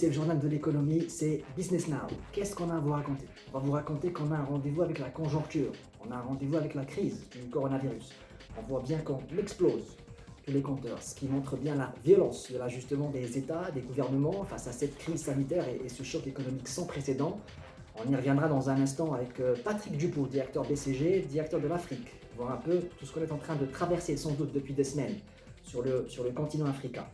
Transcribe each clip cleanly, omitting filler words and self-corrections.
c'est le journal de l'économie, c'est Business Now. Qu'est-ce qu'on a à vous raconter? On va vous raconter qu'on a un rendez-vous avec la conjoncture, on a un rendez-vous avec la crise du coronavirus. On voit bien qu'on explose tous les compteurs, ce qui montre bien la violence de l'ajustement des États, des gouvernements face à cette crise sanitaire et ce choc économique sans précédent. On y reviendra dans un instant avec Patrick Dupont, directeur BCG, directeur de l'Afrique, voir un peu tout ce qu'on est en train de traverser sans doute depuis des semaines sur le continent africain.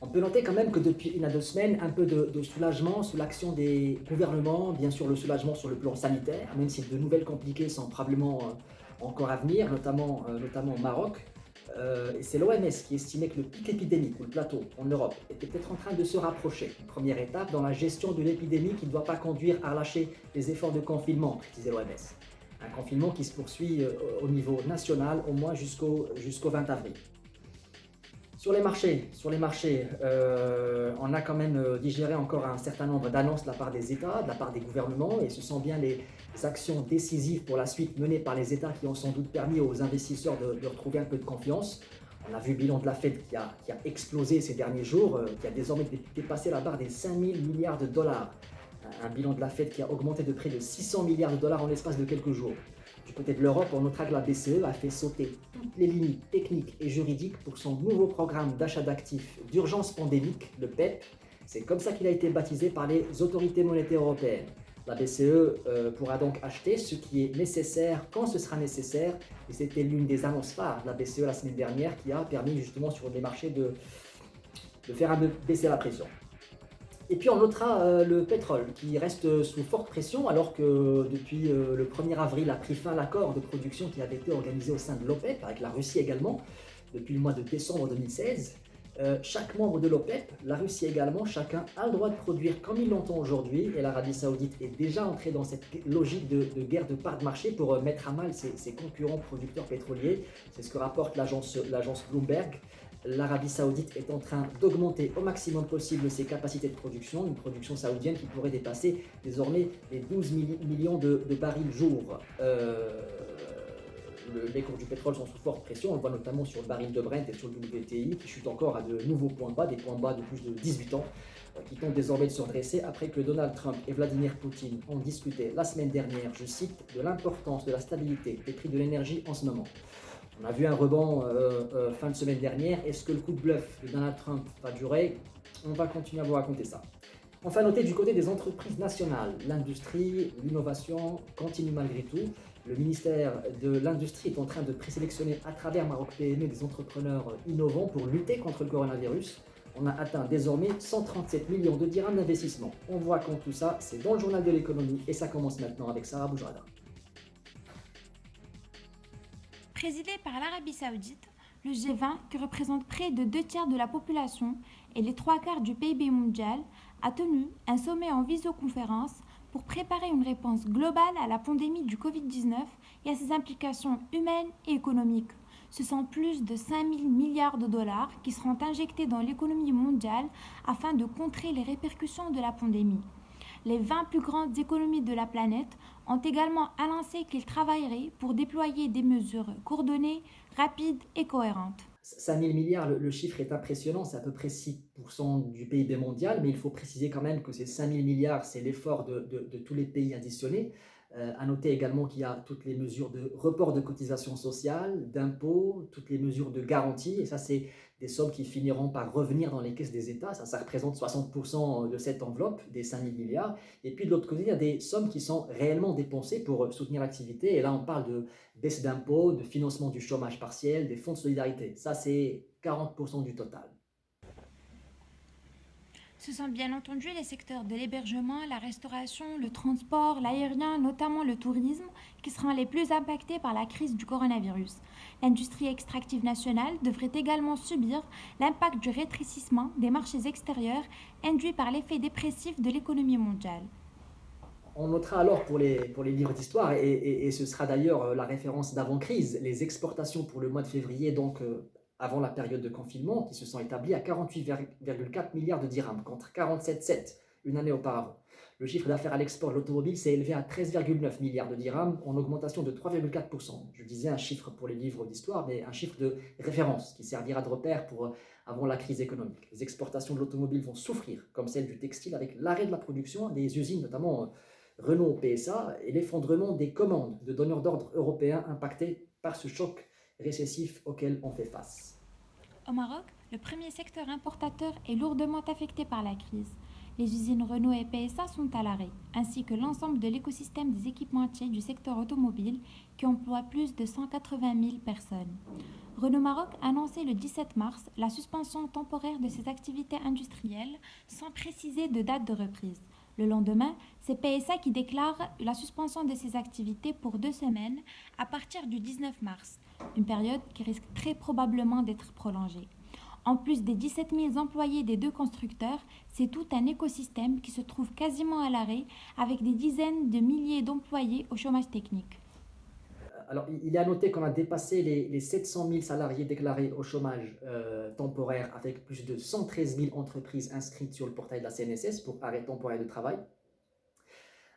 On peut noter quand même que depuis 1 à 2 semaines, un peu de soulagement sous l'action des gouvernements, bien sûr le soulagement sur le plan sanitaire, même si de nouvelles compliquées sont probablement encore à venir, notamment au Maroc. Et c'est l'OMS qui estimait que le pic épidémique ou le plateau en Europe était peut-être en train de se rapprocher. Une première étape dans la gestion de l'épidémie qui ne doit pas conduire à relâcher les efforts de confinement, précisait l'OMS. Un confinement qui se poursuit au niveau national au moins jusqu'au 20 avril. Sur les marchés, on a quand même digéré encore un certain nombre d'annonces de la part des États, de la part des gouvernements, et ce sont bien les actions décisives pour la suite menées par les États qui ont sans doute permis aux investisseurs de retrouver un peu de confiance. On a vu le bilan de la Fed qui a explosé ces derniers jours, qui a désormais dépassé la barre des 5 000 milliards de dollars. Un bilan de la Fed qui a augmenté de près de 600 milliards de dollars en l'espace de quelques jours. Du côté de l'Europe, on notera que la BCE a fait sauter toutes les limites techniques et juridiques pour son nouveau programme d'achat d'actifs d'urgence pandémique, le PEP. C'est comme ça qu'il a été baptisé par les autorités monétaires européennes. La BCE pourra donc acheter ce qui est nécessaire quand ce sera nécessaire. Et c'était l'une des annonces phares de la BCE la semaine dernière qui a permis justement sur les marchés de faire un peu baisser la pression. Et puis on notera le pétrole qui reste sous forte pression alors que depuis le 1er avril a pris fin l'accord de production qui avait été organisé au sein de l'OPEP, avec la Russie également, depuis le mois de décembre 2016. Chaque membre de l'OPEP, la Russie également, chacun a le droit de produire comme il l'entend aujourd'hui et l'Arabie Saoudite est déjà entrée dans cette logique de guerre de part de marché pour mettre à mal ses concurrents producteurs pétroliers. C'est ce que rapporte l'agence Bloomberg. L'Arabie Saoudite est en train d'augmenter au maximum possible ses capacités de production, une production saoudienne qui pourrait dépasser désormais les 12 millions de barils jour. Les cours du pétrole sont sous forte pression, on le voit notamment sur le baril de Brent et sur le WTI qui chutent encore à de nouveaux points bas, des points bas de plus de 18 ans, qui tentent désormais de se redresser après que Donald Trump et Vladimir Poutine ont discuté la semaine dernière, je cite, de l'importance de la stabilité des prix de l'énergie en ce moment. On a vu un rebond fin de semaine dernière. Est-ce que le coup de bluff de Donald Trump va durer? On va continuer à vous raconter ça. Enfin, notez du côté des entreprises nationales, l'industrie, l'innovation continue malgré tout. Le ministère de l'Industrie est en train de présélectionner à travers Maroc PME des entrepreneurs innovants pour lutter contre le coronavirus. On a atteint désormais 137 millions de dirhams d'investissement. On voit quand tout ça, c'est dans le journal de l'économie et ça commence maintenant avec Sarah Boujrada. Présidé par l'Arabie Saoudite, le G20, qui représente près de 2 tiers de la population et les 3 quarts du PIB mondial, a tenu un sommet en visioconférence pour préparer une réponse globale à la pandémie du Covid-19 et à ses implications humaines et économiques. Ce sont plus de 5 000 milliards de dollars qui seront injectés dans l'économie mondiale afin de contrer les répercussions de la pandémie. Les 20 plus grandes économies de la planète ont également annoncé qu'ils travailleraient pour déployer des mesures coordonnées, rapides et cohérentes. 5 000 milliards, le chiffre est impressionnant, c'est à peu près 6% du PIB mondial, mais il faut préciser quand même que ces 5 000 milliards, c'est l'effort de tous les pays additionnés. À noter également qu'il y a toutes les mesures de report de cotisations sociales, d'impôts, toutes les mesures de garantie, et ça c'est des sommes qui finiront par revenir dans les caisses des États, ça représente 60% de cette enveloppe des 5 000 milliards. Et puis de l'autre côté, il y a des sommes qui sont réellement dépensées pour soutenir l'activité, et là on parle de baisse d'impôts, de financement du chômage partiel, des fonds de solidarité, ça c'est 40% du total. Ce sont bien entendu les secteurs de l'hébergement, la restauration, le transport, l'aérien, notamment le tourisme, qui seront les plus impactés par la crise du coronavirus. L'industrie extractive nationale devrait également subir l'impact du rétrécissement des marchés extérieurs induit par l'effet dépressif de l'économie mondiale. On notera alors pour les livres d'histoire, et ce sera d'ailleurs la référence d'avant-crise, les exportations pour le mois de février, donc avant la période de confinement, qui se sont établies à 48,4 milliards de dirhams, contre 47,7 une année auparavant. Le chiffre d'affaires à l'export de l'automobile s'est élevé à 13,9 milliards de dirhams, en augmentation de 3,4%. Je disais un chiffre pour les livres d'histoire, mais un chiffre de référence qui servira de repère pour avant la crise économique. Les exportations de l'automobile vont souffrir, comme celle du textile, avec l'arrêt de la production des usines, notamment Renault PSA, et l'effondrement des commandes de donneurs d'ordre européens impactés par ce choc récessif auquel on fait face. Au Maroc, le premier secteur importateur est lourdement affecté par la crise. Les usines Renault et PSA sont à l'arrêt, ainsi que l'ensemble de l'écosystème des équipementiers du secteur automobile qui emploie plus de 180 000 personnes. Renault Maroc a annoncé le 17 mars la suspension temporaire de ses activités industrielles sans préciser de date de reprise. Le lendemain, c'est PSA qui déclare la suspension de ses activités pour 2 semaines à partir du 19 mars, une période qui risque très probablement d'être prolongée. En plus des 17 000 employés des deux constructeurs, c'est tout un écosystème qui se trouve quasiment à l'arrêt, avec des dizaines de milliers d'employés au chômage technique. Alors, il est à noter qu'on a dépassé les 700 000 salariés déclarés au chômage temporaire, avec plus de 113 000 entreprises inscrites sur le portail de la CNSS pour arrêt temporaire de travail.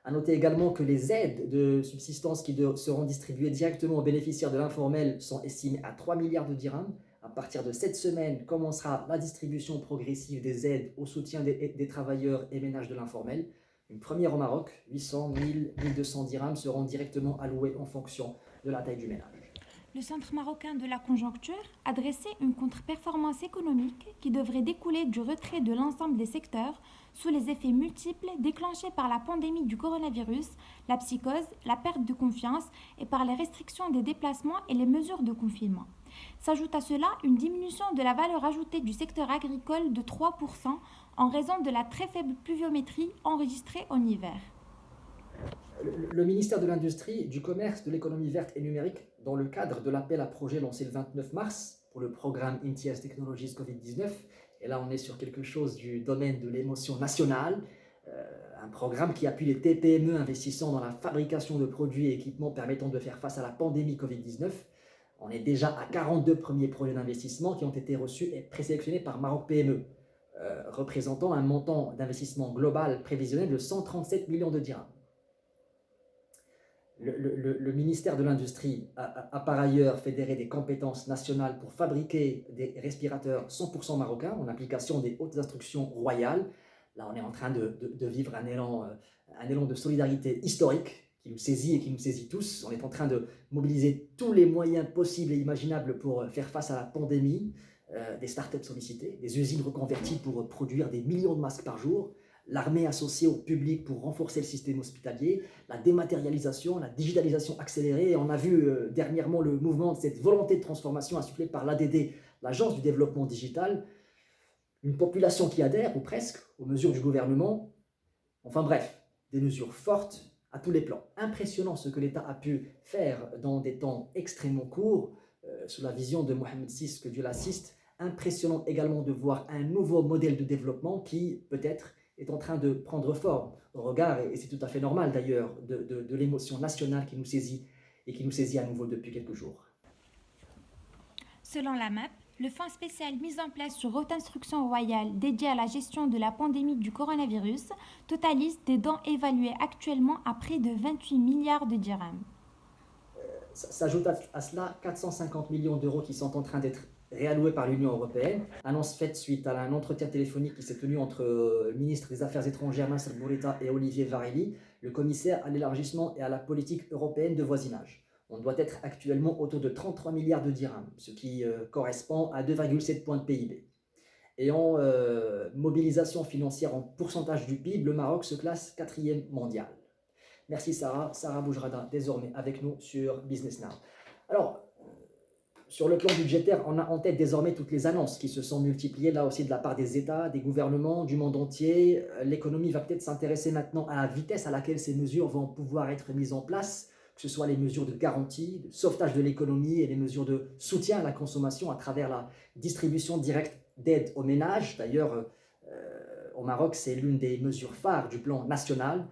À noter également que les aides de subsistance qui seront distribuées directement aux bénéficiaires de l'informel sont estimées à 3 milliards de dirhams. À partir de cette semaine, commencera la distribution progressive des aides au soutien des travailleurs et ménages de l'informel. Une première au Maroc, 800, 1000, 1200 dirhams seront directement alloués en fonction de la taille du ménage. Le Centre marocain de la conjoncture a dressé une contre-performance économique qui devrait découler du retrait de l'ensemble des secteurs sous les effets multiples déclenchés par la pandémie du coronavirus, la psychose, la perte de confiance et par les restrictions des déplacements et les mesures de confinement. S'ajoute à cela une diminution de la valeur ajoutée du secteur agricole de 3% en raison de la très faible pluviométrie enregistrée en hiver. Le ministère de l'Industrie, du Commerce, de l'Économie verte et numérique, dans le cadre de l'appel à projet lancé le 29 mars pour le programme INTIAS Technologies Covid-19, et là on est sur quelque chose du domaine de l'émotion nationale, un programme qui appuie les TPME investissant dans la fabrication de produits et équipements permettant de faire face à la pandémie Covid-19. On est déjà à 42 premiers projets d'investissement qui ont été reçus et présélectionnés par Maroc PME, représentant un montant d'investissement global prévisionnel de 137 millions de dirhams. Le ministère de l'Industrie a par ailleurs fédéré des compétences nationales pour fabriquer des respirateurs 100% marocains en application des hautes instructions royales. Là, on est en train de vivre un élan de solidarité historique qui nous saisit et qui nous saisit tous. On est en train de mobiliser tous les moyens possibles et imaginables pour faire face à la pandémie, des startups sollicitées, des usines reconverties pour produire des millions de masques par jour, l'armée associée au public pour renforcer le système hospitalier, la dématérialisation, la digitalisation accélérée. Et on a vu dernièrement le mouvement de cette volonté de transformation insufflée par l'ADD, l'Agence du développement digital, une population qui adhère, ou presque, aux mesures du gouvernement. Enfin bref, des mesures fortes à tous les plans. Impressionnant ce que l'État a pu faire dans des temps extrêmement courts, sous la vision de Mohamed VI, que Dieu l'assiste. Impressionnant également de voir un nouveau modèle de développement qui, peut-être, est en train de prendre forme au regard, et c'est tout à fait normal d'ailleurs, de l'émotion nationale qui nous saisit et qui nous saisit à nouveau depuis quelques jours. Selon la MAP, le fonds spécial mis en place sur haute instruction royale dédié à la gestion de la pandémie du coronavirus totalise des dons évalués actuellement à près de 28 milliards de dirhams. S'ajoute à cela 450 millions d'euros qui sont en train d'être réalloués par l'Union européenne. Annonce faite suite à un entretien téléphonique qui s'est tenu entre le ministre des Affaires étrangères Nasser Bourita et Olivier Varelli, le commissaire à l'élargissement et à la politique européenne de voisinage. On doit être actuellement autour de 33 milliards de dirhams, ce qui correspond à 2,7 points de PIB. Et en mobilisation financière en pourcentage du PIB, le Maroc se classe 4e mondial. Merci Sarah. Sarah Boujrada, désormais avec nous sur Business Now. Alors, sur le plan budgétaire, on a en tête désormais toutes les annonces qui se sont multipliées, là aussi de la part des États, des gouvernements, du monde entier. L'économie va peut-être s'intéresser maintenant à la vitesse à laquelle ces mesures vont pouvoir être mises en place, que ce soit les mesures de garantie, de sauvetage de l'économie et les mesures de soutien à la consommation à travers la distribution directe d'aide aux ménages. D'ailleurs, au Maroc, c'est l'une des mesures phares du plan national.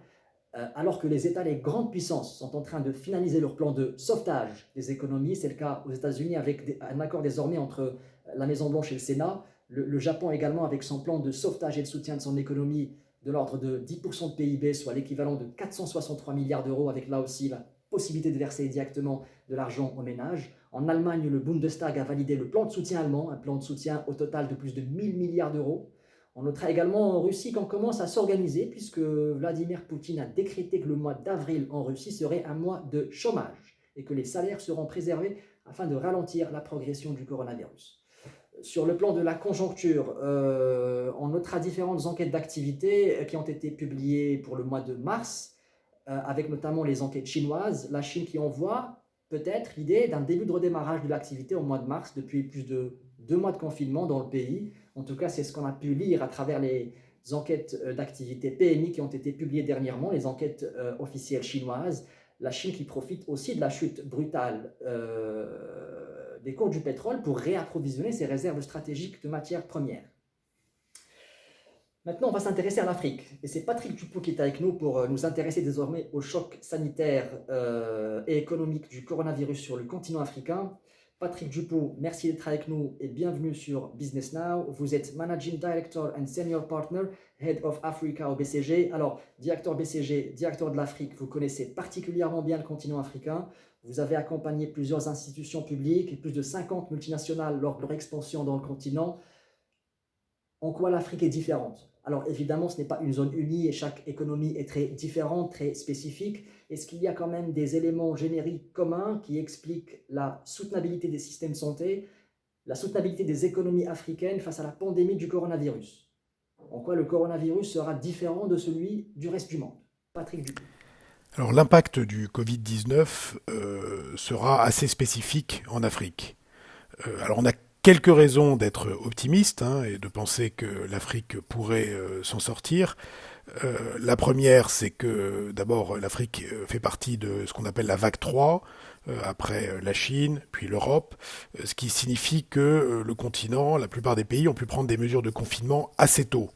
Alors que les États, les grandes puissances, sont en train de finaliser leur plan de sauvetage des économies. C'est le cas aux États-Unis avec un accord désormais entre la Maison-Blanche et le Sénat. Le Japon également avec son plan de sauvetage et de soutien de son économie de l'ordre de 10% de PIB, soit l'équivalent de 463 milliards d'euros, avec là aussi la possibilité de verser directement de l'argent aux ménages. En Allemagne, le Bundestag a validé le plan de soutien allemand, un plan de soutien au total de plus de 1000 milliards d'euros. On notera également en Russie qu'on commence à s'organiser, puisque Vladimir Poutine a décrété que le mois d'avril en Russie serait un mois de chômage et que les salaires seront préservés afin de ralentir la progression du coronavirus. Sur le plan de la conjoncture, on notera différentes enquêtes d'activité qui ont été publiées pour le mois de mars, avec notamment les enquêtes chinoises. La Chine qui envoie peut-être l'idée d'un début de redémarrage de l'activité au mois de mars, depuis plus de 2 mois de confinement dans le pays. En tout cas, c'est ce qu'on a pu lire à travers les enquêtes d'activité PMI qui ont été publiées dernièrement, les enquêtes officielles chinoises. La Chine qui profite aussi de la chute brutale des cours du pétrole pour réapprovisionner ses réserves stratégiques de matières premières. Maintenant, on va s'intéresser à l'Afrique. Et c'est Patrick Dupont qui est avec nous pour nous intéresser désormais au choc sanitaire et économique du coronavirus sur le continent africain. Patrick Dupont, merci d'être avec nous et bienvenue sur Business Now. Vous êtes Managing Director and Senior Partner, Head of Africa au BCG. Alors, directeur BCG, directeur de l'Afrique, vous connaissez particulièrement bien le continent africain. Vous avez accompagné plusieurs institutions publiques et plus de 50 multinationales lors de leur expansion dans le continent. En quoi l'Afrique est différente? Alors évidemment, ce n'est pas une zone unie et chaque économie est très différente, très spécifique. Est-ce qu'il y a quand même des éléments génériques communs qui expliquent la soutenabilité des systèmes de santé, la soutenabilité des économies africaines face à la pandémie du coronavirus? En quoi le coronavirus sera différent de celui du reste du monde? Patrick Dupont. Alors l'impact du Covid-19 sera assez spécifique en Afrique. Alors on a quelques raisons d'être optimiste et de penser que l'Afrique pourrait s'en sortir. La première, c'est que d'abord l'Afrique fait partie de ce qu'on appelle la vague 3, après la Chine, puis l'Europe, ce qui signifie que le continent, la plupart des pays ont pu prendre des mesures de confinement assez tôt,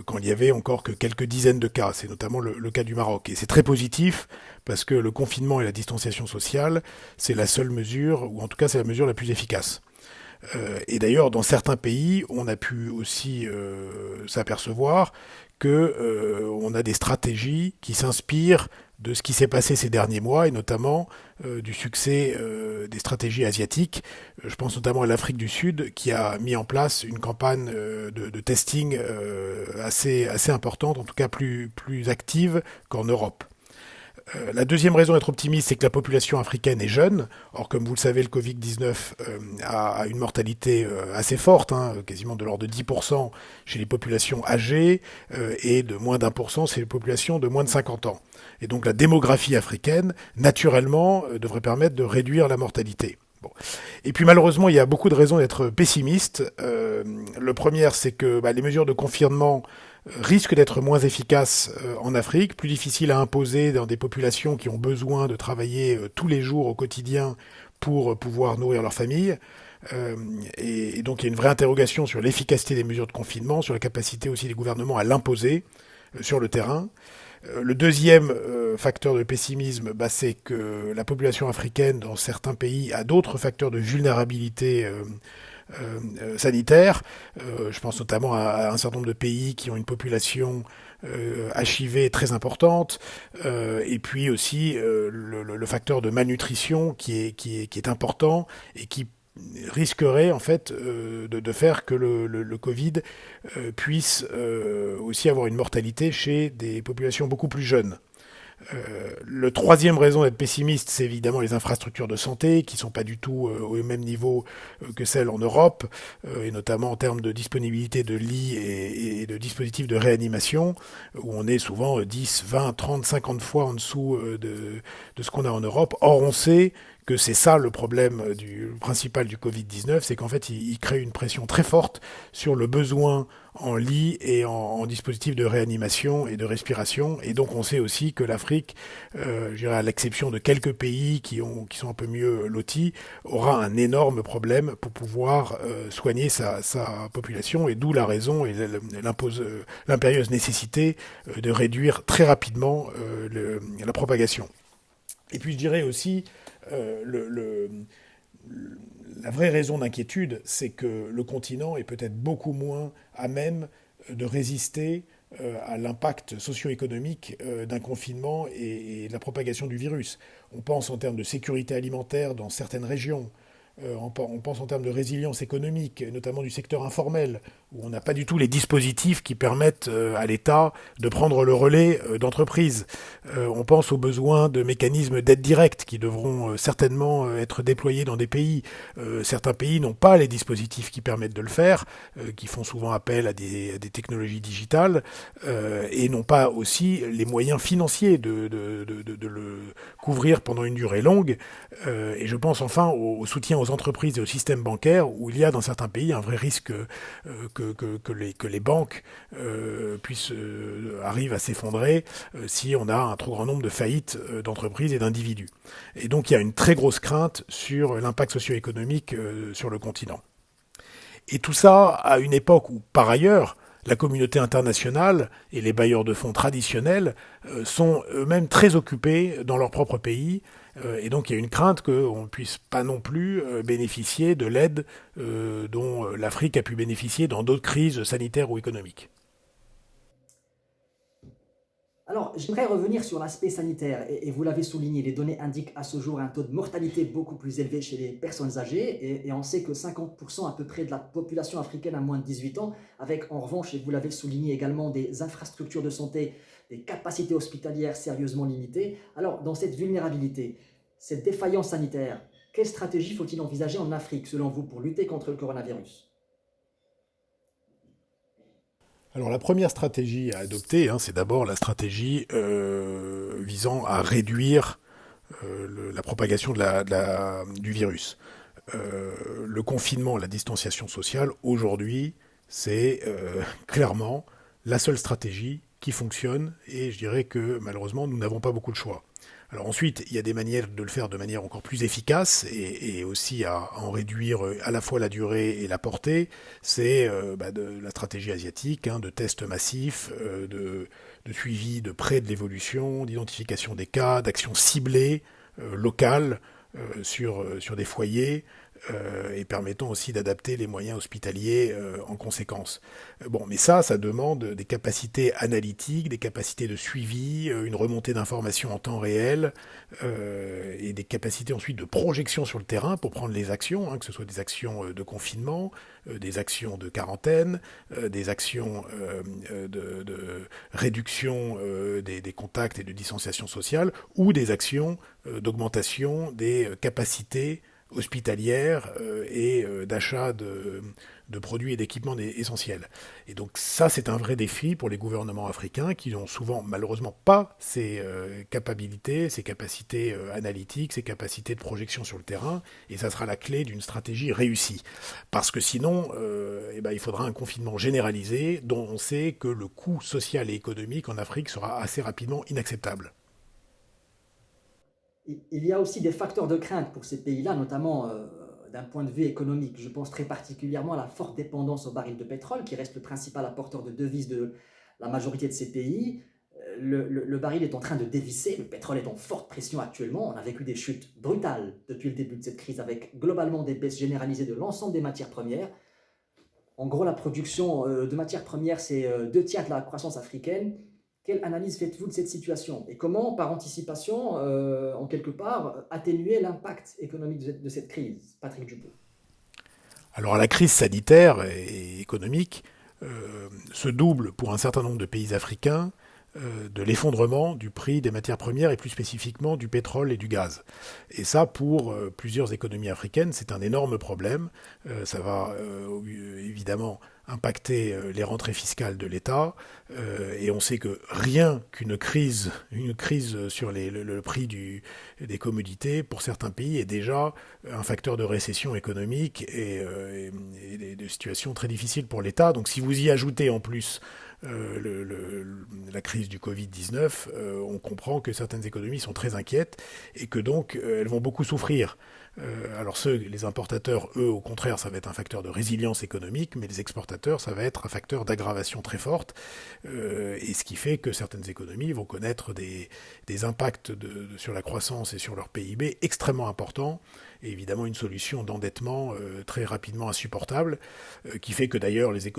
quand il y avait encore que quelques dizaines de cas. C'est notamment le cas du Maroc. Et c'est très positif parce que le confinement et la distanciation sociale, c'est la seule mesure, ou en tout cas c'est la mesure la plus efficace. Et d'ailleurs, dans certains pays, on a pu aussi s'apercevoir que on a des stratégies qui s'inspirent de ce qui s'est passé ces derniers mois et notamment du succès des stratégies asiatiques. Je pense notamment à l'Afrique du Sud qui a mis en place une campagne de testing assez importante, en tout cas plus active qu'en Europe. La deuxième raison d'être optimiste, c'est que la population africaine est jeune. Or, comme vous le savez, le Covid-19 a une mortalité assez forte, quasiment de l'ordre de 10% chez les populations âgées et de moins d'1% chez les populations de moins de 50 ans. Et donc la démographie africaine, naturellement, devrait permettre de réduire la mortalité. Bon. Et puis malheureusement, il y a beaucoup de raisons d'être pessimiste. Le premier, c'est que les mesures de confinement risque d'être moins efficace en Afrique, plus difficile à imposer dans des populations qui ont besoin de travailler tous les jours au quotidien pour pouvoir nourrir leur famille. Et donc il y a une vraie interrogation sur l'efficacité des mesures de confinement, sur la capacité aussi des gouvernements à l'imposer sur le terrain. Le deuxième facteur de pessimisme, c'est que la population africaine dans certains pays a d'autres facteurs de vulnérabilité sanitaire. Je pense notamment à un certain nombre de pays qui ont une population HIV très importante, et puis aussi le facteur de malnutrition qui est important et qui risquerait en fait de faire que le Covid puisse aussi avoir une mortalité chez des populations beaucoup plus jeunes. Le troisième raison d'être pessimiste, c'est évidemment les infrastructures de santé qui sont pas du tout au même niveau que celles en Europe, et notamment en termes de disponibilité de lits et de dispositifs de réanimation, où on est souvent 10, 20, 30, 50 fois en dessous de ce qu'on a en Europe. Or, on sait que c'est ça le problème principal du Covid-19, c'est qu'en fait, il crée une pression très forte sur le besoin en lits et en dispositifs de réanimation et de respiration. Et donc, on sait aussi que l'Afrique, je dirais à l'exception de quelques pays qui sont un peu mieux lotis, aura un énorme problème pour pouvoir soigner sa population. Et d'où la raison et l'impérieuse nécessité de réduire très rapidement la propagation. Et puis, je dirais aussi la vraie raison d'inquiétude, c'est que le continent est peut-être beaucoup moins à même de résister à l'impact socio-économique d'un confinement et de la propagation du virus. On pense en termes de sécurité alimentaire dans certaines régions. On pense en termes de résilience économique, notamment du secteur informel, où on n'a pas du tout les dispositifs qui permettent à l'État de prendre le relais d'entreprises. On pense aux besoins de mécanismes d'aide directe qui devront certainement être déployés dans des pays. Certains pays n'ont pas les dispositifs qui permettent de le faire, qui font souvent appel à des technologies digitales, et n'ont pas aussi les moyens financiers de le couvrir pendant une durée longue. Et je pense enfin au soutien aux entreprises et au système bancaire, où il y a dans certains pays un vrai risque que les banques arrivent à s'effondrer si on a un trop grand nombre de faillites d'entreprises et d'individus. Et donc il y a une très grosse crainte sur l'impact socio-économique sur le continent. Et tout ça à une époque où, par ailleurs, la communauté internationale et les bailleurs de fonds traditionnels sont eux-mêmes très occupés dans leur propre pays. Et donc il y a une crainte qu'on ne puisse pas non plus bénéficier de l'aide dont l'Afrique a pu bénéficier dans d'autres crises sanitaires ou économiques. Alors, j'aimerais revenir sur l'aspect sanitaire, et vous l'avez souligné, les données indiquent à ce jour un taux de mortalité beaucoup plus élevé chez les personnes âgées, et on sait que 50% à peu près de la population africaine a moins de 18 ans, avec en revanche, et vous l'avez souligné également, des infrastructures de santé, des capacités hospitalières sérieusement limitées. Alors, dans cette vulnérabilité, cette défaillance sanitaire, quelle stratégie faut-il envisager en Afrique, selon vous, pour lutter contre le coronavirus ? Alors la première stratégie à adopter, c'est d'abord la stratégie visant à réduire la propagation du virus. Le confinement, la distanciation sociale, aujourd'hui, c'est clairement la seule stratégie qui fonctionne, et je dirais que malheureusement, nous n'avons pas beaucoup de choix. Alors ensuite, il y a des manières de le faire de manière encore plus efficace et aussi à en réduire à la fois la durée et la portée. C'est de la stratégie asiatique, de tests massifs, de suivi de près de l'évolution, d'identification des cas, d'actions ciblées, locales, sur des foyers, et permettant aussi d'adapter les moyens hospitaliers en conséquence. Bon, mais ça demande des capacités analytiques, des capacités de suivi, une remontée d'informations en temps réel, et des capacités ensuite de projection sur le terrain pour prendre les actions, que ce soit des actions de confinement, des actions de quarantaine, des actions de réduction des contacts et de distanciation sociale, ou des actions d'augmentation des capacités hospitalière et d'achat de produits et d'équipements essentiels. Et donc ça, c'est un vrai défi pour les gouvernements africains qui n'ont souvent malheureusement pas ces capacités, ces capacités analytiques, ces capacités de projection sur le terrain, et ça sera la clé d'une stratégie réussie. Parce que sinon, il faudra un confinement généralisé dont on sait que le coût social et économique en Afrique sera assez rapidement inacceptable. Il y a aussi des facteurs de crainte pour ces pays-là, notamment d'un point de vue économique. Je pense très particulièrement à la forte dépendance au baril de pétrole, qui reste le principal apporteur de devises de la majorité de ces pays. Le baril est en train de dévisser, le pétrole est en forte pression actuellement. On a vécu des chutes brutales depuis le début de cette crise, avec globalement des baisses généralisées de l'ensemble des matières premières. En gros, la production de matières premières, c'est 2 tiers de la croissance africaine. Quelle analyse faites-vous de cette situation? Et comment, par anticipation, en quelque part, atténuer l'impact économique de cette crise? Patrick Dupont. Alors la crise sanitaire et économique se double pour un certain nombre de pays africains de l'effondrement du prix des matières premières et plus spécifiquement du pétrole et du gaz. Et ça, pour plusieurs économies africaines, c'est un énorme problème. Ça va évidemment impacter les rentrées fiscales de l'État, et on sait que rien qu'une crise sur le prix des commodités pour certains pays est déjà un facteur de récession économique et de situation très difficile pour l'État. Donc si vous y ajoutez en plus la crise du Covid-19, on comprend que certaines économies sont très inquiètes et que donc elles vont beaucoup souffrir. Alors les importateurs, eux, au contraire, ça va être un facteur de résilience économique, mais les exportateurs commentateurs, ça va être un facteur d'aggravation très forte, et ce qui fait que certaines économies vont connaître des impacts sur la croissance et sur leur PIB extrêmement importants, et évidemment une solution d'endettement très rapidement insupportable, qui fait que d'ailleurs les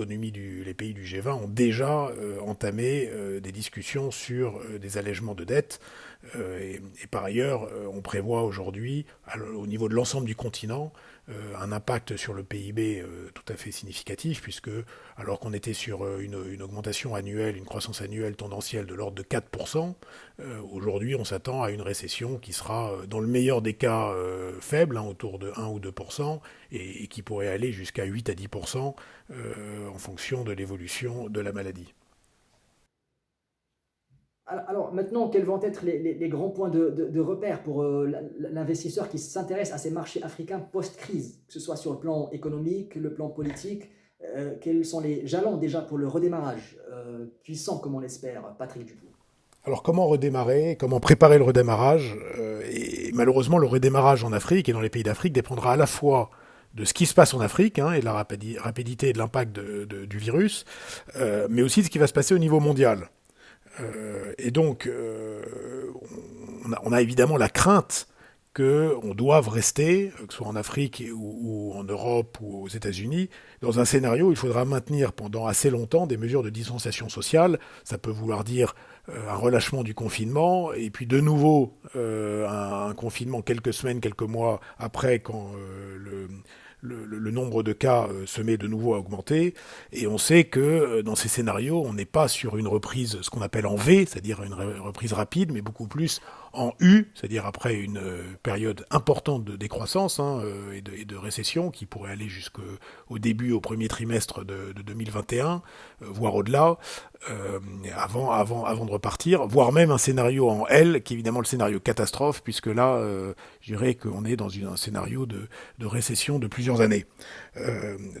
pays du G20 ont déjà entamé des discussions sur des allègements de dettes, et par ailleurs on prévoit aujourd'hui au niveau de l'ensemble du continent un impact sur le PIB tout à fait significatif, puisque alors qu'on était sur une augmentation annuelle, une croissance annuelle tendancielle de l'ordre de 4%, aujourd'hui on s'attend à une récession qui sera dans le meilleur des cas faible, autour de 1 ou 2%, et qui pourrait aller jusqu'à 8 à 10% en fonction de l'évolution de la maladie. Alors maintenant, quels vont être les grands points de repère pour l'investisseur qui s'intéresse à ces marchés africains post-crise, que ce soit sur le plan économique, le plan politique? Quels sont les jalons déjà pour le redémarrage puissant, comme on l'espère, Patrick Dupuis? Alors comment redémarrer, comment préparer le redémarrage, et malheureusement le redémarrage en Afrique et dans les pays d'Afrique dépendra à la fois de ce qui se passe en Afrique, et de la rapidité et de l'impact du virus, mais aussi de ce qui va se passer au niveau mondial. Et donc, on a évidemment la crainte qu'on doive rester, que ce soit en Afrique ou en Europe ou aux États-Unis, dans un scénario où il faudra maintenir pendant assez longtemps des mesures de distanciation sociale. Ça peut vouloir dire un relâchement du confinement, et puis de nouveau un confinement quelques semaines, quelques mois après, quand le nombre de cas se met de nouveau à augmenter, et on sait que dans ces scénarios, on n'est pas sur une reprise, ce qu'on appelle en V, c'est-à-dire une reprise rapide, mais beaucoup plus en U, c'est-à-dire après une période importante de décroissance et de récession qui pourrait aller au premier trimestre de 2021, voire au-delà, avant de repartir, voire même un scénario en L, qui est évidemment le scénario catastrophe, puisque là, je dirais qu'on est dans un scénario de récession de plusieurs années.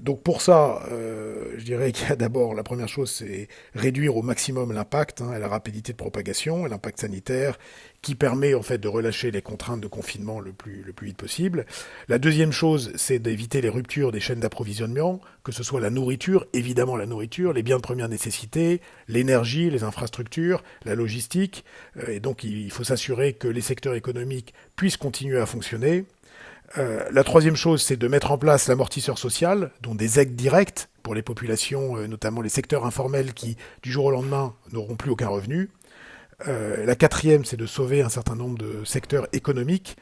Donc pour ça, je dirais qu'il y a d'abord, la première chose, c'est réduire au maximum l'impact, et la rapidité de propagation, et l'impact sanitaire, qui permet en fait de relâcher les contraintes de confinement le plus vite possible. La deuxième chose, c'est d'éviter les ruptures des chaînes d'approvisionnement, que ce soit la nourriture, évidemment la nourriture, les biens de première nécessité, l'énergie, les infrastructures, la logistique, et donc il faut s'assurer que les secteurs économiques puissent continuer à fonctionner. La troisième chose, c'est de mettre en place l'amortisseur social, dont des aides directes pour les populations, notamment les secteurs informels qui, du jour au lendemain, n'auront plus aucun revenu. La quatrième, c'est de sauver un certain nombre de secteurs économiques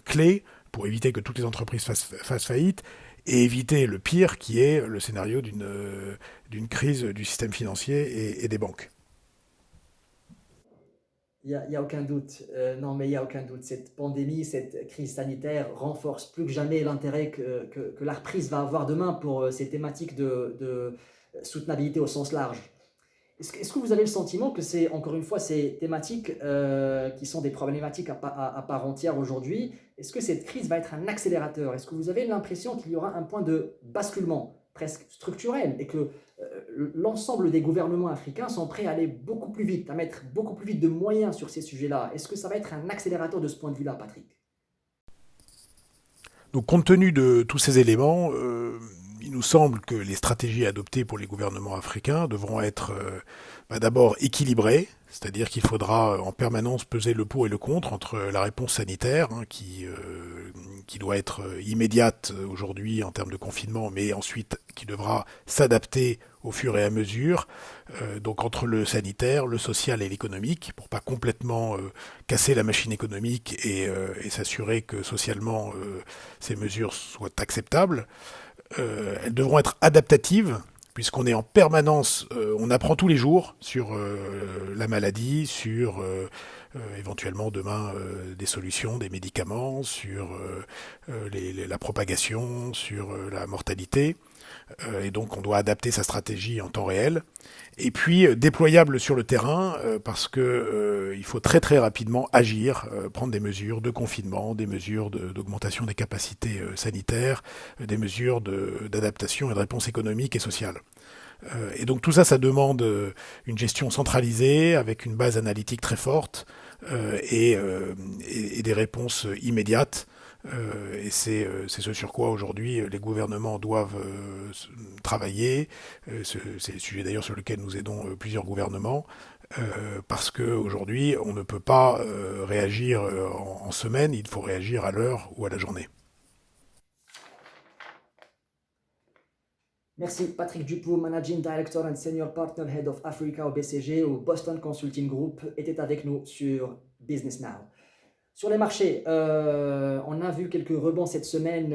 clés pour éviter que toutes les entreprises fassent faillite et éviter le pire qui est le scénario d'une crise du système financier et des banques. Il y a aucun doute. Non, mais il n'y a aucun doute. Cette pandémie, cette crise sanitaire renforce plus que jamais l'intérêt que la reprise va avoir demain pour ces thématiques de soutenabilité au sens large. Est-ce que vous avez le sentiment que c'est, encore une fois, ces thématiques qui sont des problématiques à part entière aujourd'hui, est-ce que cette crise va être un accélérateur? Est-ce que vous avez l'impression qu'il y aura un point de basculement presque structurel et que l'ensemble des gouvernements africains sont prêts à aller beaucoup plus vite, à mettre beaucoup plus vite de moyens sur ces sujets-là? Est-ce que ça va être un accélérateur de ce point de vue-là, Patrick? Donc, compte tenu de tous ces éléments, il nous semble que les stratégies adoptées pour les gouvernements africains devront être d'abord équilibrées, c'est-à-dire qu'il faudra en permanence peser le pour et le contre entre la réponse sanitaire, qui doit être immédiate aujourd'hui en termes de confinement, mais ensuite qui devra s'adapter au fur et à mesure, donc entre le sanitaire, le social et l'économique, pour pas complètement casser la machine économique et s'assurer que socialement ces mesures soient acceptables. Elles devront être adaptatives, puisqu'on est en permanence, on apprend tous les jours sur la maladie, sur éventuellement demain des solutions, des médicaments, sur la propagation, sur la mortalité. Et donc on doit adapter sa stratégie en temps réel. Et puis déployable sur le terrain, parce que il faut très très rapidement agir, prendre des mesures de confinement, des mesures d'augmentation des capacités sanitaires, des mesures d'adaptation et de réponse économique et sociale. Et donc tout ça, ça demande une gestion centralisée avec une base analytique très forte et des réponses immédiates Et c'est ce sur quoi aujourd'hui les gouvernements doivent travailler. C'est le sujet d'ailleurs sur lequel nous aidons plusieurs gouvernements, parce qu'aujourd'hui on ne peut pas réagir en semaine, il faut réagir à l'heure ou à la journée. Merci. Patrick Dupuis, Managing Director and Senior Partner Head of Africa au BCG ou Boston Consulting Group, était avec nous sur Business Now. Sur les marchés, on a vu quelques rebonds cette semaine,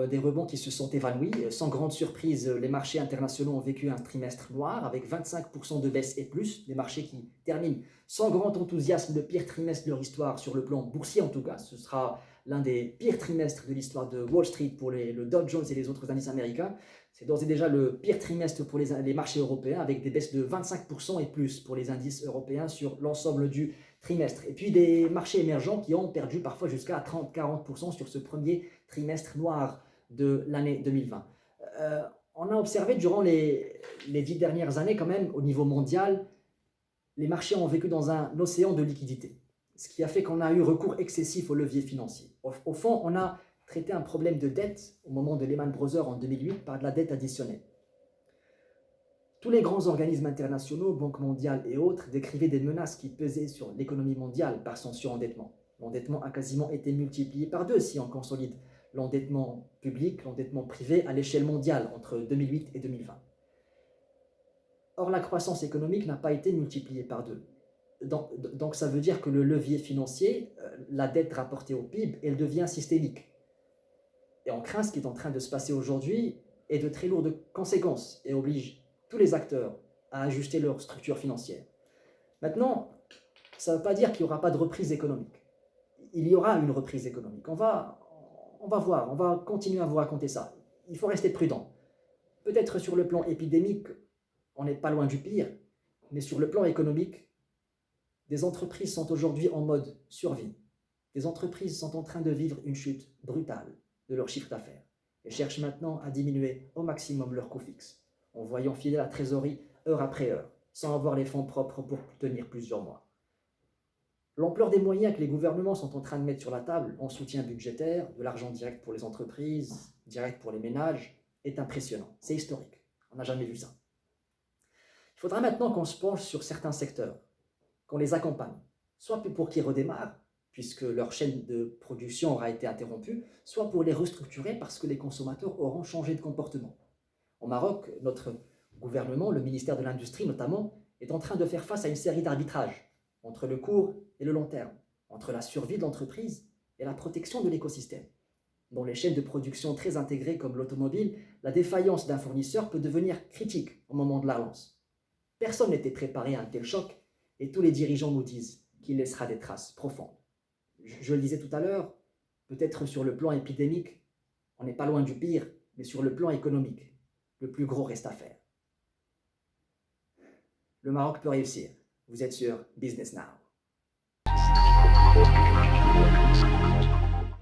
des rebonds qui se sont évanouis. Sans grande surprise, les marchés internationaux ont vécu un trimestre noir avec 25% de baisse et plus. Des marchés qui terminent sans grand enthousiasme le pire trimestre de leur histoire sur le plan boursier en tout cas. Ce sera l'un des pires trimestres de l'histoire de Wall Street pour le Dow Jones et les autres indices américains. C'est d'ores et déjà le pire trimestre pour les marchés européens avec des baisses de 25% et plus pour les indices européens sur l'ensemble du trimestre. Et puis des marchés émergents qui ont perdu parfois jusqu'à 30-40% sur ce premier trimestre noir de l'année 2020. On a observé durant les 10 dernières années quand même au niveau mondial, les marchés ont vécu dans un océan de liquidités, ce qui a fait qu'on a eu recours excessif aux leviers financiers. Au fond, on a traité un problème de dette au moment de Lehman Brothers en 2008 par de la dette additionnelle. Tous les grands organismes internationaux, Banque mondiale et autres, décrivaient des menaces qui pesaient sur l'économie mondiale par son surendettement. L'endettement a quasiment été multiplié par 2 si on consolide l'endettement public, l'endettement privé à l'échelle mondiale entre 2008 et 2020. Or, la croissance économique n'a pas été multipliée par 2. Donc ça veut dire que le levier financier, la dette rapportée au PIB, elle devient systémique. Et on craint ce qui est en train de se passer aujourd'hui et de très lourdes conséquences et oblige tous les acteurs à ajuster leur structure financière. Maintenant, ça ne veut pas dire qu'il n'y aura pas de reprise économique. Il y aura une reprise économique. On va voir, on va continuer à vous raconter ça. Il faut rester prudent. Peut-être sur le plan épidémique, on n'est pas loin du pire, mais sur le plan économique, des entreprises sont aujourd'hui en mode survie. Des entreprises sont en train de vivre une chute brutale de leur chiffre d'affaires et cherchent maintenant à diminuer au maximum leurs coûts fixes, en voyant filer la trésorerie heure après heure, sans avoir les fonds propres pour tenir plusieurs mois. L'ampleur des moyens que les gouvernements sont en train de mettre sur la table en soutien budgétaire, de l'argent direct pour les entreprises, direct pour les ménages, est impressionnant. C'est historique. On n'a jamais vu ça. Il faudra maintenant qu'on se penche sur certains secteurs, qu'on les accompagne, soit pour qu'ils redémarrent, puisque leur chaîne de production aura été interrompue, soit pour les restructurer parce que les consommateurs auront changé de comportement. Au Maroc, notre gouvernement, le ministère de l'Industrie notamment, est en train de faire face à une série d'arbitrages entre le court et le long terme, entre la survie de l'entreprise et la protection de l'écosystème. Dans les chaînes de production très intégrées comme l'automobile, la défaillance d'un fournisseur peut devenir critique au moment de la relance. Personne n'était préparé à un tel choc et tous les dirigeants nous disent qu'il laissera des traces profondes. Je le disais tout à l'heure, peut-être sur le plan épidémique, on n'est pas loin du pire, mais sur le plan économique, le plus gros reste à faire. Le Maroc peut réussir. Vous êtes sur Business Now.